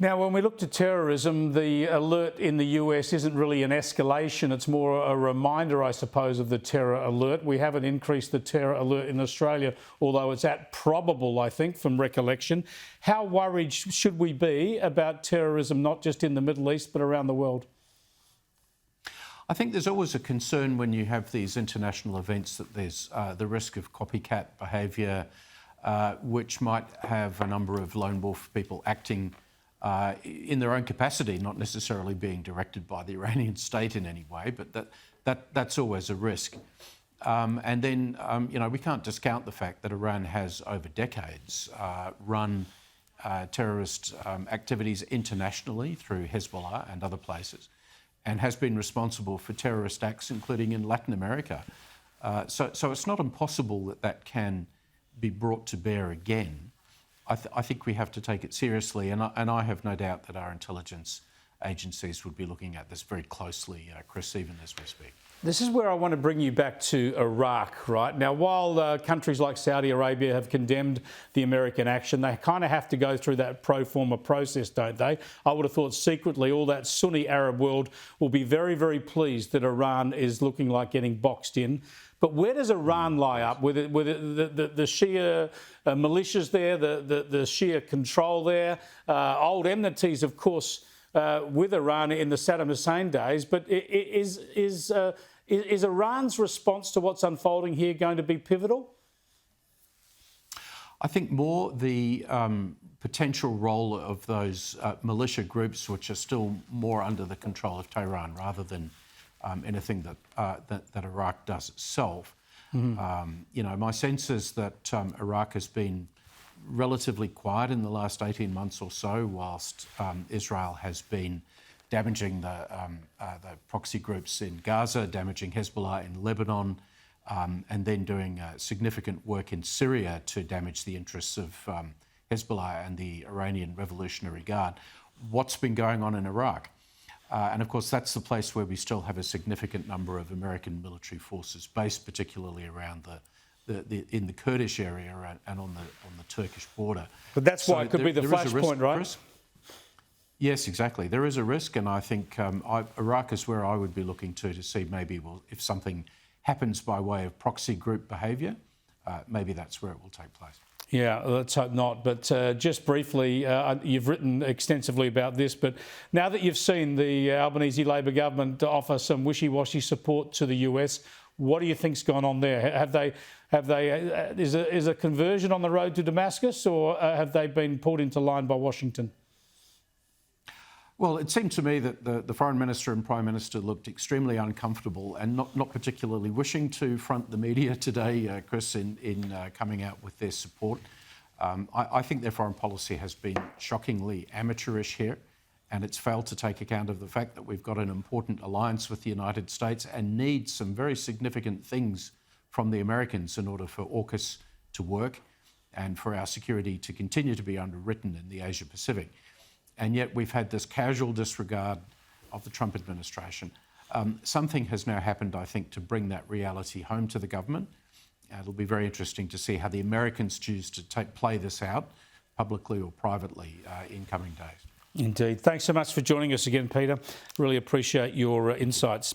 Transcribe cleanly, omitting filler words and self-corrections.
Now, when we look to terrorism, the alert in the US isn't really an escalation. It's more a reminder, I suppose, of the terror alert. We haven't increased the terror alert in Australia, although it's at probable, I think, from recollection. How worried should we be about terrorism, not just in the Middle East, but around the world? I think there's always a concern when you have these international events that there's the risk of copycat behaviour, which might have a number of lone wolf people acting in their own capacity, not necessarily being directed by the Iranian state in any way, but that's always a risk. And then, we can't discount the fact that Iran has, over decades, run terrorist activities internationally through Hezbollah and other places, and has been responsible for terrorist acts, including in Latin America. So it's not impossible that can be brought to bear again. I think we have to take it seriously, and I have no doubt that our intelligence agencies would be looking at this very closely, Chris, even as we speak. This is where I want to bring you back to Iraq, right? Now, while countries like Saudi Arabia have condemned the American action, they kind of have to go through that pro forma process, don't they? I would have thought secretly all that Sunni Arab world will be very, very pleased that Iran is looking like getting boxed in. But where does Iran lie up with the Shia militias there, the Shia control there, old enmities, of course, with Iran in the Saddam Hussein days? But is Iran's response to what's unfolding here going to be pivotal? I think more the potential role of those militia groups, which are still more under the control of Tehran rather than anything that Iraq does itself. Mm-hmm. My sense is that Iraq has been relatively quiet in the last 18 months or so, whilst Israel has been damaging the proxy groups in Gaza, damaging Hezbollah in Lebanon, and then doing significant work in Syria to damage the interests of Hezbollah and the Iranian Revolutionary Guard. What's been going on in Iraq? And of course, that's the place where we still have a significant number of American military forces based, particularly around in the Kurdish area and on the Turkish border. But that's why it could be the flashpoint, right? Yes, exactly. There is a risk, and I think Iraq is where I would be looking to see maybe, well, if something happens by way of proxy group behaviour, maybe that's where it will take place. Yeah, let's hope not. But just briefly, you've written extensively about this, but now that you've seen the Albanese Labor government offer some wishy-washy support to the US, what do you think's gone on there? Is a conversion on the road to Damascus, or have they been pulled into line by Washington? Well, it seemed to me that the Foreign Minister and Prime Minister looked extremely uncomfortable and not particularly wishing to front the media today, Chris, in coming out with their support. I think their foreign policy has been shockingly amateurish here, and it's failed to take account of the fact that we've got an important alliance with the United States and need some very significant things from the Americans in order for AUKUS to work and for our security to continue to be underwritten in the Asia-Pacific. And yet we've had this casual disregard of the Trump administration. Something has now happened, I think, to bring that reality home to the government. It'll be very interesting to see how the Americans choose to play this out, publicly or privately, in coming days. Indeed. Thanks so much for joining us again, Peter. Really appreciate your insights.